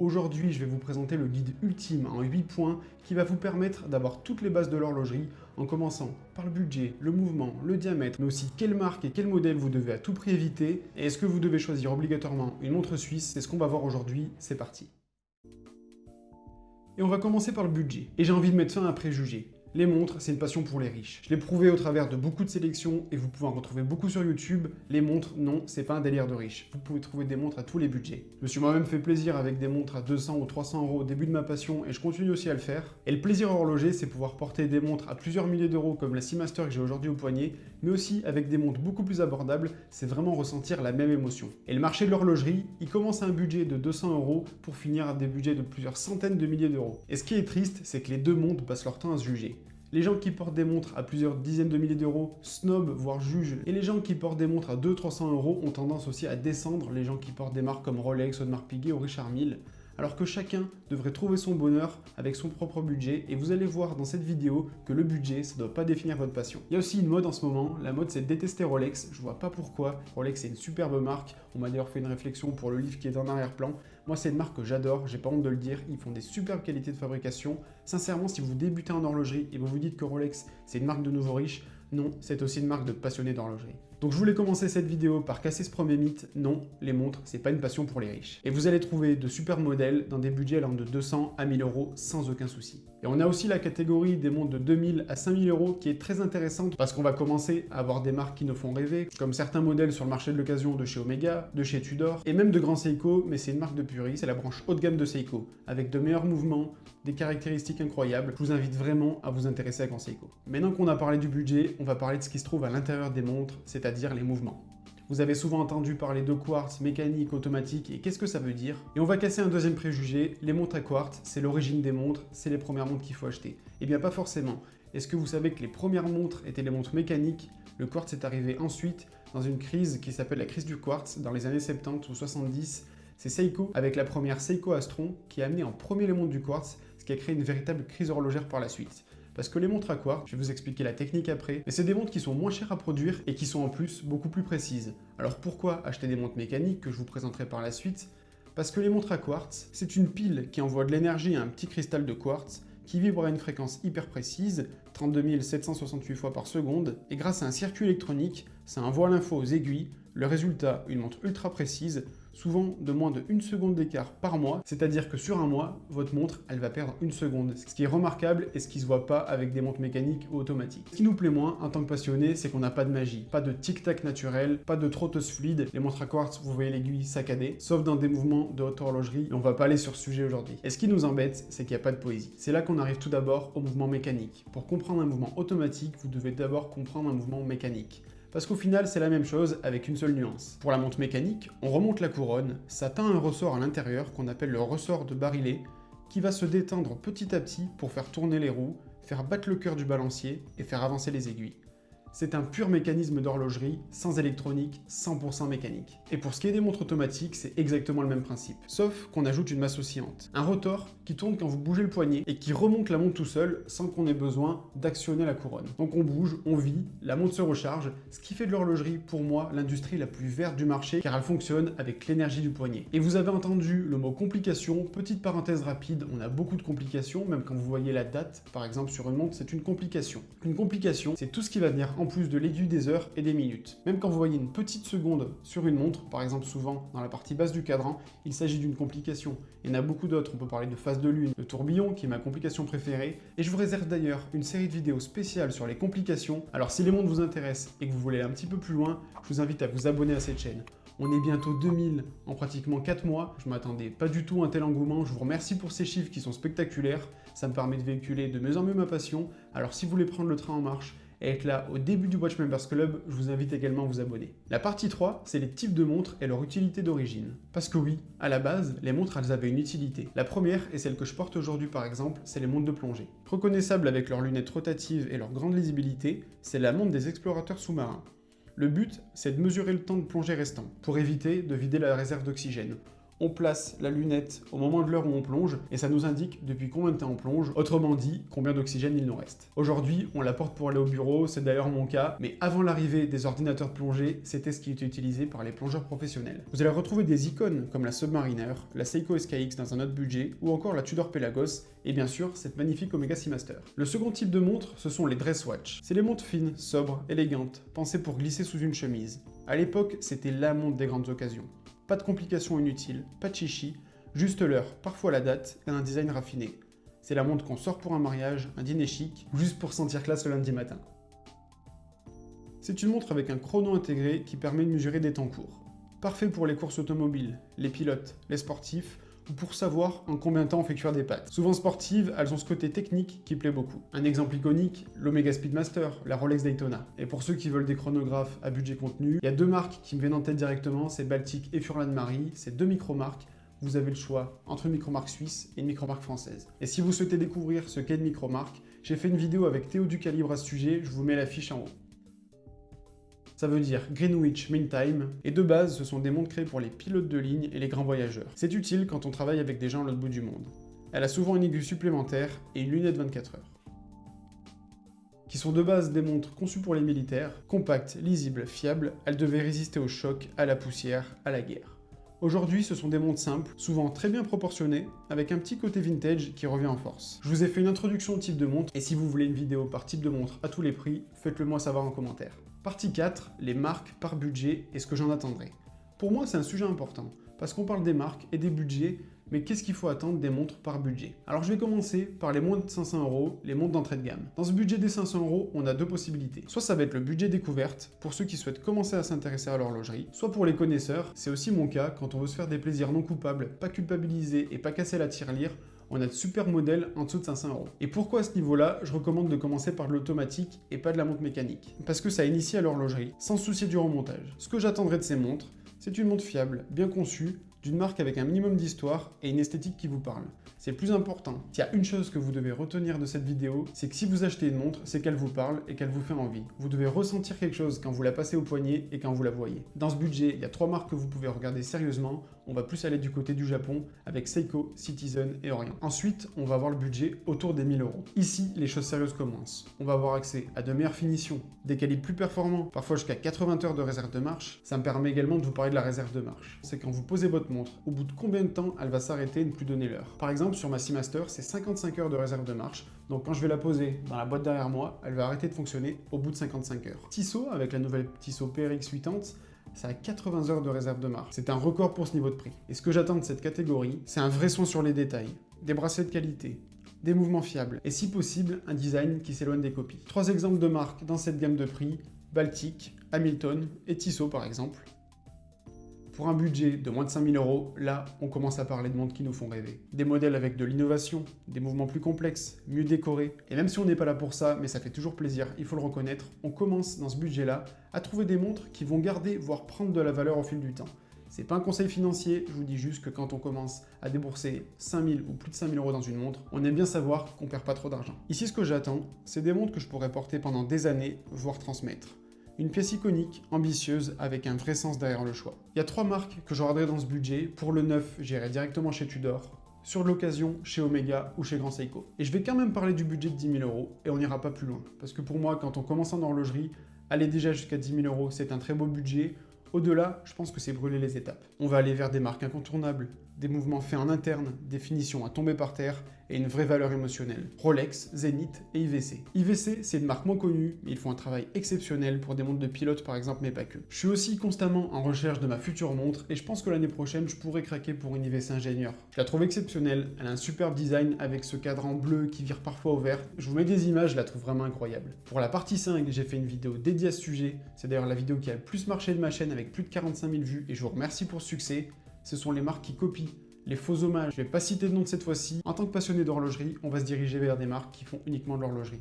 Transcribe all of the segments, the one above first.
Aujourd'hui, je vais vous présenter le guide ultime en 8 points qui va vous permettre d'avoir toutes les bases de l'horlogerie en commençant par le budget, le mouvement, le diamètre, mais aussi quelle marque et quel modèle vous devez à tout prix éviter et est-ce que vous devez choisir obligatoirement une montre suisse. C'est ce qu'on va voir aujourd'hui, c'est parti. Et on va commencer par le budget. Et j'ai envie de mettre fin à un préjugé. Les montres, c'est une passion pour les riches. Je l'ai prouvé au travers de beaucoup de sélections et vous pouvez en retrouver beaucoup sur YouTube. Les montres, non, c'est pas un délire de riche. Vous pouvez trouver des montres à tous les budgets. Je me suis moi-même fait plaisir avec des montres à 200 ou 300 euros au début de ma passion et je continue aussi à le faire. Et le plaisir horloger, c'est pouvoir porter des montres à plusieurs milliers d'euros comme la Seamaster que j'ai aujourd'hui au poignet, mais aussi avec des montres beaucoup plus abordables, c'est vraiment ressentir la même émotion. Et le marché de l'horlogerie, il commence à un budget de 200 euros pour finir à des budgets de plusieurs centaines de milliers d'euros. Et ce qui est triste, c'est que les deux mondes passent leur temps à se juger. Les gens qui portent des montres à plusieurs dizaines de milliers d'euros snobent, voire jugent. Et les gens qui portent des montres à 200-300 euros ont tendance aussi à descendre les gens qui portent des marques comme Rolex, Audemars Piguet ou Richard Mille. Alors que chacun devrait trouver son bonheur avec son propre budget et vous allez voir dans cette vidéo que le budget, ça ne doit pas définir votre passion. Il y a aussi une mode en ce moment, la mode c'est de détester Rolex, je vois pas pourquoi. Rolex c'est une superbe marque, on m'a d'ailleurs fait une réflexion pour le livre qui est en arrière-plan. Moi c'est une marque que j'adore, j'ai pas honte de le dire, ils font des superbes qualités de fabrication. Sincèrement, si vous débutez en horlogerie et vous vous dites que Rolex c'est une marque de nouveaux riches, non, c'est aussi une marque de passionnés d'horlogerie. Donc je voulais commencer cette vidéo par casser ce premier mythe, non, les montres, c'est pas une passion pour les riches. Et vous allez trouver de super modèles dans des budgets allant de 200 à 1000 euros sans aucun souci. Et on a aussi la catégorie des montres de 2000 à 5000 euros qui est très intéressante parce qu'on va commencer à avoir des marques qui nous font rêver, comme certains modèles sur le marché de l'occasion de chez Omega, de chez Tudor, et même de Grand Seiko, mais c'est une marque de puristes, c'est la branche haut de gamme de Seiko, avec de meilleurs mouvements, des caractéristiques incroyables. Je vous invite vraiment à vous intéresser à Grand Seiko. Maintenant qu'on a parlé du budget, on va parler de ce qui se trouve à l'intérieur des montres, c'est-à-dire les mouvements. Vous avez souvent entendu parler de quartz, mécanique, automatique, et qu'est-ce que ça veut dire? Et on va casser un deuxième préjugé, les montres à quartz, c'est l'origine des montres, c'est les premières montres qu'il faut acheter. Eh bien pas forcément. Est-ce que vous savez que les premières montres étaient les montres mécaniques? Le quartz est arrivé ensuite dans une crise qui s'appelle la crise du quartz dans les années 70 ou 70. C'est Seiko, avec la première Seiko Astron, qui a amené en premier les montres du quartz, ce qui a créé une véritable crise horlogère par la suite. Parce que les montres à quartz, je vais vous expliquer la technique après, mais c'est des montres qui sont moins chères à produire et qui sont en plus beaucoup plus précises. Alors pourquoi acheter des montres mécaniques que je vous présenterai par la suite? Parce que les montres à quartz, c'est une pile qui envoie de l'énergie à un petit cristal de quartz qui vibre à une fréquence hyper précise, 32 768 fois par seconde, et grâce à un circuit électronique, ça envoie l'info aux aiguilles, le résultat, une montre ultra précise, souvent de moins de 1 seconde d'écart par mois, c'est-à-dire que sur un mois, votre montre, elle va perdre 1 seconde, ce qui est remarquable et ce qui se voit pas avec des montres mécaniques ou automatiques. Ce qui nous plaît moins, en tant que passionné, c'est qu'on n'a pas de magie, pas de tic-tac naturel, pas de trotteuse fluide, les montres à quartz, vous voyez l'aiguille saccadée, sauf dans des mouvements de haute horlogerie, et on va pas aller sur ce sujet aujourd'hui. Et ce qui nous embête, c'est qu'il n'y a pas de poésie. C'est là qu'on arrive tout d'abord au mouvement mécanique. Pour comprendre un mouvement automatique, vous devez d'abord comprendre un mouvement mécanique. Parce qu'au final, c'est la même chose avec une seule nuance. Pour la montre mécanique, on remonte la couronne, ça tend un ressort à l'intérieur qu'on appelle le ressort de Barillet, qui va se détendre petit à petit pour faire tourner les roues, faire battre le cœur du balancier et faire avancer les aiguilles. C'est un pur mécanisme d'horlogerie, sans électronique, 100% mécanique. Et pour ce qui est des montres automatiques, c'est exactement le même principe. Sauf qu'on ajoute une masse oscillante. Un rotor qui tourne quand vous bougez le poignet et qui remonte la montre tout seul sans qu'on ait besoin d'actionner la couronne. Donc on bouge, on vit, la montre se recharge, ce qui fait de l'horlogerie, pour moi, l'industrie la plus verte du marché car elle fonctionne avec l'énergie du poignet. Et vous avez entendu le mot complication, petite parenthèse rapide, on a beaucoup de complications, même quand vous voyez la date, par exemple sur une montre, c'est une complication. Une complication, c'est tout ce qui va venir en plus de l'aiguille des heures et des minutes. Même quand vous voyez une petite seconde sur une montre, par exemple souvent dans la partie basse du cadran, il s'agit d'une complication. Il y en a beaucoup d'autres, on peut parler de phase de lune, le tourbillon qui est ma complication préférée, et je vous réserve d'ailleurs une série de vidéos spéciales sur les complications. Alors si les montres vous intéressent et que vous voulez aller un petit peu plus loin, je vous invite à vous abonner à cette chaîne. On est bientôt 2000 en pratiquement 4 mois, je m'attendais pas du tout à un tel engouement, je vous remercie pour ces chiffres qui sont spectaculaires, ça me permet de véhiculer de mieux en mieux ma passion, alors si vous voulez prendre le train en marche, et être là au début du Watch Members Club, je vous invite également à vous abonner. La partie 3, c'est les types de montres et leur utilité d'origine. Parce que oui, à la base, les montres elles avaient une utilité. La première, et celle que je porte aujourd'hui par exemple, c'est les montres de plongée. Reconnaissables avec leurs lunettes rotatives et leur grande lisibilité, c'est la montre des explorateurs sous-marins. Le but, c'est de mesurer le temps de plongée restant, pour éviter de vider la réserve d'oxygène. on place la lunette au moment de l'heure où on plonge et ça nous indique depuis combien de temps on plonge, autrement dit, combien d'oxygène il nous reste. Aujourd'hui, on la porte pour aller au bureau, c'est d'ailleurs mon cas, mais avant l'arrivée des ordinateurs plongée, c'était ce qui était utilisé par les plongeurs professionnels. Vous allez retrouver des icônes comme la Submariner, la Seiko SKX dans un autre budget, ou encore la Tudor Pelagos, et bien sûr, cette magnifique Omega Seamaster. Le second type de montre, ce sont les dress watch. C'est les montres fines, sobres, élégantes, pensées pour glisser sous une chemise. À l'époque, c'était la montre des grandes occasions. Pas de complications inutiles, pas de chichi, juste l'heure, parfois la date, et un design raffiné. C'est la montre qu'on sort pour un mariage, un dîner chic, ou juste pour sentir classe le lundi matin. C'est une montre avec un chrono intégré qui permet de mesurer des temps courts. Parfait pour les courses automobiles, les pilotes, les sportifs, ou pour savoir en combien de temps on fait cuire des pâtes. Souvent sportives, elles ont ce côté technique qui plaît beaucoup. Un exemple iconique, l'Omega Speedmaster, la Rolex Daytona. Et pour ceux qui veulent des chronographes à budget contenu, il y a deux marques qui me viennent en tête directement, c'est Baltic et Furlan-Marie, c'est deux micro-marques. Vous avez le choix entre une micro-marque suisse et une micro-marque française. Et si vous souhaitez découvrir ce qu'est une micro-marque, j'ai fait une vidéo avec Théo du Calibre à ce sujet, je vous mets la fiche en haut. Ça veut dire Greenwich Mean Time, et de base, ce sont des montres créées pour les pilotes de ligne et les grands voyageurs. C'est utile quand on travaille avec des gens à l'autre bout du monde. Elle a souvent une aiguille supplémentaire et une lunette 24 heures. Qui sont de base des montres conçues pour les militaires, compactes, lisibles, fiables, elles devaient résister au choc, à la poussière, à la guerre. Aujourd'hui, ce sont des montres simples, souvent très bien proportionnées, avec un petit côté vintage qui revient en force. Je vous ai fait une introduction au type de montre, et si vous voulez une vidéo par type de montre à tous les prix, faites-le moi savoir en commentaire. Partie 4, les marques par budget et ce que j'en attendrai. Pour moi, c'est un sujet important, parce qu'on parle des marques et des budgets, mais qu'est-ce qu'il faut attendre des montres par budget? Alors je vais commencer par les moins de 500 €, les montres d'entrée de gamme. Dans ce budget des 500 €, on a deux possibilités. Soit ça va être le budget découverte, pour ceux qui souhaitent commencer à s'intéresser à l'horlogerie, soit pour les connaisseurs, c'est aussi mon cas, quand on veut se faire des plaisirs non coupables, pas culpabiliser et pas casser la tirelire, on a de super modèles en dessous de 500 €. Et pourquoi à ce niveau-là, je recommande de commencer par de l'automatique et pas de la montre mécanique? Parce que ça initie à l'horlogerie, sans se soucier du remontage. Ce que j'attendrai de ces montres, c'est une montre fiable, bien conçue, d'une marque avec un minimum d'histoire et une esthétique qui vous parle. C'est le plus important. S'il y a une chose que vous devez retenir de cette vidéo, c'est que si vous achetez une montre, c'est qu'elle vous parle et qu'elle vous fait envie. Vous devez ressentir quelque chose quand vous la passez au poignet et quand vous la voyez. Dans ce budget, il y a 3 marques que vous pouvez regarder sérieusement. On va plus aller du côté du Japon avec Seiko, Citizen et Orient. Ensuite, on va avoir le budget autour des 1000 €. Ici, les choses sérieuses commencent. On va avoir accès à de meilleures finitions, des calibres plus performants, parfois jusqu'à 80 heures de réserve de marche. Ça me permet également de vous parler de la réserve de marche. C'est quand vous posez votre montre, au bout de combien de temps elle va s'arrêter et ne plus donner l'heure. Par exemple, sur ma Seamaster, c'est 55 heures de réserve de marche. Donc quand je vais la poser dans la boîte derrière moi, elle va arrêter de fonctionner au bout de 55 heures. Tissot, avec la nouvelle Tissot PRX 80, ça a 80 heures de réserve de marche. C'est un record pour ce niveau de prix. Et ce que j'attends de cette catégorie, c'est un vrai soin sur les détails, des bracelets de qualité, des mouvements fiables, et si possible, un design qui s'éloigne des copies. 3 exemples de marques dans cette gamme de prix, Baltic, Hamilton et Tissot par exemple. Pour un budget de moins de 5000 €, là, on commence à parler de montres qui nous font rêver. Des modèles avec de l'innovation, des mouvements plus complexes, mieux décorés. Et même si on n'est pas là pour ça, mais ça fait toujours plaisir, il faut le reconnaître, on commence dans ce budget-là à trouver des montres qui vont garder, voire prendre de la valeur au fil du temps. C'est pas un conseil financier, je vous dis juste que quand on commence à débourser 5000 ou plus de 5000 € dans une montre, on aime bien savoir qu'on perd pas trop d'argent. Ici, ce que j'attends, c'est des montres que je pourrais porter pendant des années, voire transmettre. Une pièce iconique, ambitieuse, avec un vrai sens derrière le choix. Il y a 3 marques que je regarderai dans ce budget. Pour le neuf, j'irai directement chez Tudor. Sur l'occasion, chez Omega ou chez Grand Seiko. Et je vais quand même parler du budget de 10 000 € et on n'ira pas plus loin. Parce que pour moi, quand on commence en horlogerie, aller déjà jusqu'à 10 000 €, c'est un très beau budget. Au-delà, je pense que c'est brûler les étapes. On va aller vers des marques incontournables, des mouvements faits en interne, des finitions à tomber par terre et une vraie valeur émotionnelle. Rolex, Zenith et IVC. IVC, c'est une marque moins connue, mais ils font un travail exceptionnel pour des montres de pilote par exemple, mais pas que. Je suis aussi constamment en recherche de ma future montre et je pense que l'année prochaine, je pourrais craquer pour une IVC Ingénieur. Je la trouve exceptionnelle, elle a un superbe design avec ce cadran bleu qui vire parfois au vert. Je vous mets des images, je la trouve vraiment incroyable. Pour la partie 5, j'ai fait une vidéo dédiée à ce sujet. C'est d'ailleurs la vidéo qui a le plus marché de ma chaîne avec plus de 45 000 vues et je vous remercie pour ce succès. Ce sont les marques qui copient, les faux hommages. Je ne vais pas citer de nom de cette fois-ci. En tant que passionné d'horlogerie, on va se diriger vers des marques qui font uniquement de l'horlogerie.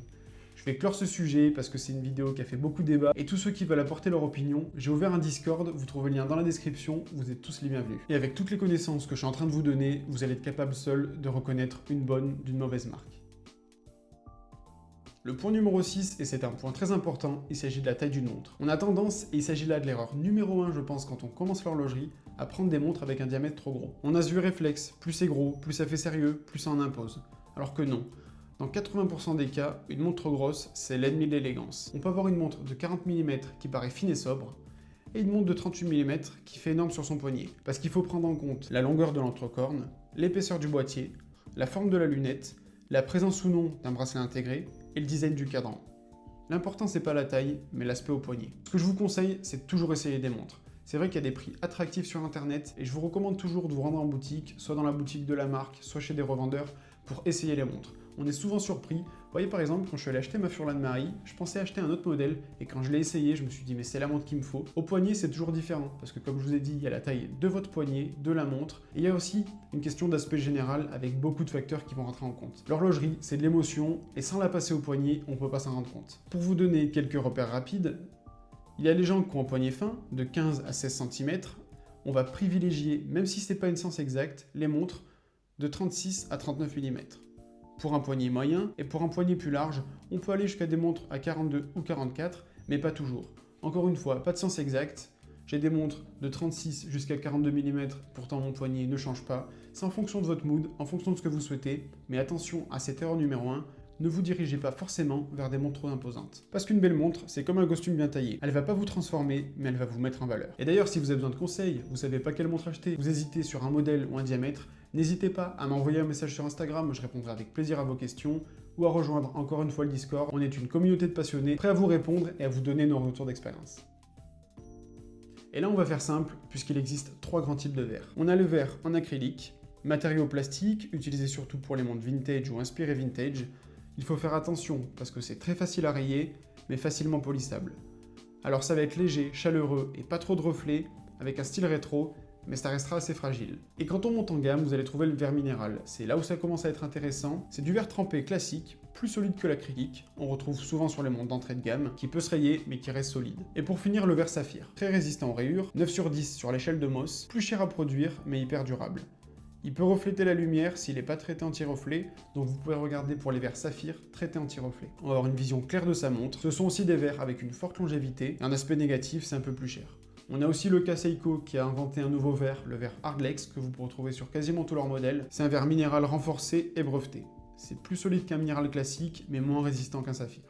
Je vais clore ce sujet parce que c'est une vidéo qui a fait beaucoup de débats et tous ceux qui veulent apporter leur opinion, j'ai ouvert un Discord, vous trouvez le lien dans la description, vous êtes tous les bienvenus. Et avec toutes les connaissances que je suis en train de vous donner, vous allez être capable seul de reconnaître une bonne d'une mauvaise marque. Le point numéro 6, et c'est un point très important, il s'agit de la taille d'une montre. On a tendance, et il s'agit là de l'erreur numéro 1 je pense quand on commence l'horlogerie, à prendre des montres avec un diamètre trop gros. On a ce vieux réflexe, plus c'est gros, plus ça fait sérieux, plus ça en impose. Alors que non. Dans 80% des cas, une montre trop grosse, c'est l'ennemi de l'élégance. On peut avoir une montre de 40 mm qui paraît fine et sobre, et une montre de 38 mm qui fait énorme sur son poignet. Parce qu'il faut prendre en compte la longueur de l'entrecorne, l'épaisseur du boîtier, la forme de la lunette, la présence ou non d'un bracelet intégré, et le design du cadran. L'important c'est pas la taille, mais l'aspect au poignet. Ce que je vous conseille, c'est de toujours essayer des montres. C'est vrai qu'il y a des prix attractifs sur internet, et je vous recommande toujours de vous rendre en boutique, soit dans la boutique de la marque, soit chez des revendeurs, pour essayer les montres. On est souvent surpris. Vous voyez par exemple, quand je suis allé acheter ma Furlan Marie, je pensais acheter un autre modèle, et quand je l'ai essayé, je me suis dit mais c'est la montre qu'il me faut. Au poignet, c'est toujours différent, parce que comme je vous ai dit, il y a la taille de votre poignet, de la montre, et il y a aussi une question d'aspect général avec beaucoup de facteurs qui vont rentrer en compte. L'horlogerie, c'est de l'émotion, et sans la passer au poignet, on ne peut pas s'en rendre compte. Pour vous donner quelques repères rapides, il y a les gens qui ont un poignet fin, de 15 à 16 cm, on va privilégier, même si ce n'est pas une science exacte, les montres de 36 à 39 mm. Pour un poignet moyen, et pour un poignet plus large, on peut aller jusqu'à des montres à 42 ou 44, mais pas toujours. Encore une fois, pas de science exacte, j'ai des montres de 36 jusqu'à 42 mm, pourtant mon poignet ne change pas. C'est en fonction de votre mood, en fonction de ce que vous souhaitez, mais attention à cette erreur numéro 1, ne vous dirigez pas forcément vers des montres trop imposantes. Parce qu'une belle montre, c'est comme un costume bien taillé. Elle va pas vous transformer, mais elle va vous mettre en valeur. Et d'ailleurs, si vous avez besoin de conseils, vous savez pas quelle montre acheter, vous hésitez sur un modèle ou un diamètre, n'hésitez pas à m'envoyer un message sur Instagram, je répondrai avec plaisir à vos questions, ou à rejoindre encore une fois le Discord. On est une communauté de passionnés, prêts à vous répondre et à vous donner nos retours d'expérience. Et là, on va faire simple, puisqu'il existe 3 grands types de verres. On a le verre en acrylique, matériau plastique, utilisé surtout pour les montres vintage ou inspirées vintage. Il faut faire attention, parce que c'est très facile à rayer, mais facilement polissable. Alors ça va être léger, chaleureux et pas trop de reflets, avec un style rétro, mais ça restera assez fragile. Et quand on monte en gamme, vous allez trouver le verre minéral. C'est là où ça commence à être intéressant. C'est du verre trempé classique, plus solide que l'acrylique. On retrouve souvent sur les montres d'entrée de gamme, qui peut se rayer, mais qui reste solide. Et pour finir, le verre saphir. Très résistant aux rayures, 9 sur 10 sur l'échelle de Mohs, plus cher à produire, mais hyper durable. Il peut refléter la lumière s'il n'est pas traité anti-reflet, donc vous pouvez regarder pour les verres saphir traités anti-reflet. On va avoir une vision claire de sa montre. Ce sont aussi des verres avec une forte longévité, et un aspect négatif, c'est un peu plus cher. On a aussi le cas Seiko qui a inventé un nouveau verre, le verre Hardlex, que vous pourrez trouver sur quasiment tous leurs modèles. C'est un verre minéral renforcé et breveté. C'est plus solide qu'un minéral classique, mais moins résistant qu'un saphir.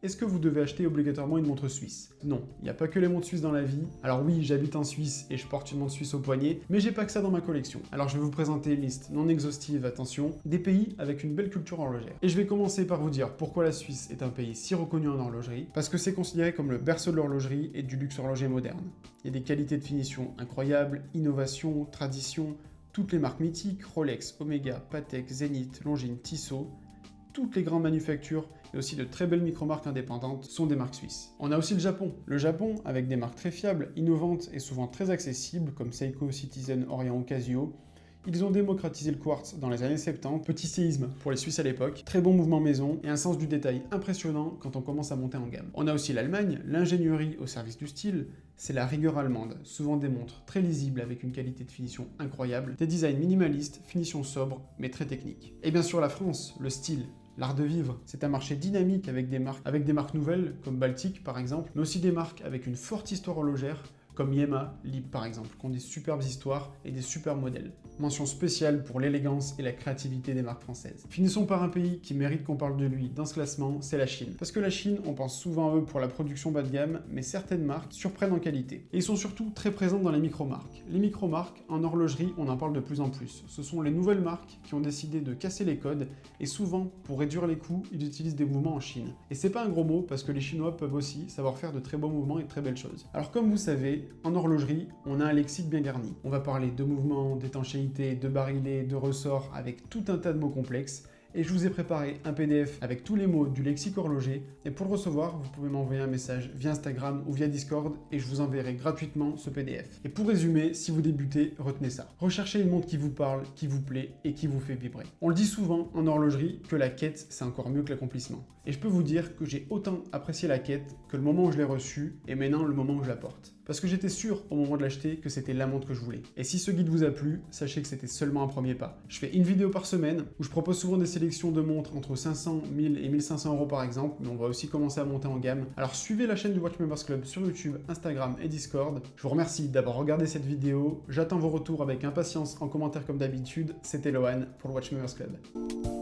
Est-ce que vous devez acheter obligatoirement une montre suisse? Non, il n'y a pas que les montres suisses dans la vie. Alors oui, j'habite en Suisse et je porte une montre suisse au poignet, mais j'ai pas que ça dans ma collection. Alors je vais vous présenter une liste non exhaustive, attention, des pays avec une belle culture horlogère. Et je vais commencer par vous dire pourquoi la Suisse est un pays si reconnu en horlogerie, parce que c'est considéré comme le berceau de l'horlogerie et du luxe horloger moderne. Il y a des qualités de finition incroyables, innovation, tradition, toutes les marques mythiques, Rolex, Omega, Patek, Zenith, Longines, Tissot, toutes les grandes manufactures et aussi de très belles micro-marques indépendantes sont des marques suisses. On a aussi le Japon. Le Japon, avec des marques très fiables, innovantes et souvent très accessibles, comme Seiko, Citizen, Orient ou Casio, ils ont démocratisé le quartz dans les années 70, petit séisme pour les Suisses à l'époque, très bon mouvement maison et un sens du détail impressionnant quand on commence à monter en gamme. On a aussi l'Allemagne, l'ingénierie au service du style, c'est la rigueur allemande, souvent des montres très lisibles avec une qualité de finition incroyable, des designs minimalistes, finition sobre mais très techniques. Et bien sûr la France, le style, l'art de vivre, c'est un marché dynamique avec des marques nouvelles, comme Baltic par exemple, mais aussi des marques avec une forte histoire horlogère, comme Yema, Lib par exemple, qui ont des superbes histoires et des superbes modèles. Mention spéciale pour l'élégance et la créativité des marques françaises. Finissons par un pays qui mérite qu'on parle de lui dans ce classement, c'est la Chine. Parce que la Chine, on pense souvent à eux pour la production bas de gamme, mais certaines marques surprennent en qualité. Et ils sont surtout très présents dans les micro-marques. Les micro-marques, en horlogerie, on en parle de plus en plus. Ce sont les nouvelles marques qui ont décidé de casser les codes, et souvent, pour réduire les coûts, ils utilisent des mouvements en Chine. Et c'est pas un gros mot, parce que les Chinois peuvent aussi savoir faire de très beaux mouvements et de très belles choses. Alors comme vous savez, en horlogerie, on a un lexique bien garni. On va parler de mouvements, d'étanchéité, de barillet, de ressorts, avec tout un tas de mots complexes. Et je vous ai préparé un PDF avec tous les mots du lexique horloger. Et pour le recevoir, vous pouvez m'envoyer un message via Instagram ou via Discord et je vous enverrai gratuitement ce PDF. Et pour résumer, si vous débutez, retenez ça. Recherchez une montre qui vous parle, qui vous plaît et qui vous fait vibrer. On le dit souvent en horlogerie que la quête, c'est encore mieux que l'accomplissement. Et je peux vous dire que j'ai autant apprécié la quête que le moment où je l'ai reçue et maintenant le moment où je la porte. Parce que j'étais sûr au moment de l'acheter que c'était la montre que je voulais. Et si ce guide vous a plu, sachez que c'était seulement un premier pas. Je fais une vidéo par semaine où je propose souvent des sélections sélection de montres entre 500, 1000 et 1500 euros par exemple, mais on va aussi commencer à monter en gamme. Alors suivez la chaîne du Watch Members Club sur YouTube, Instagram et Discord. Je vous remercie d'avoir regardé cette vidéo. J'attends vos retours avec impatience en commentaire comme d'habitude. C'était Lohan pour le Watch Members Club.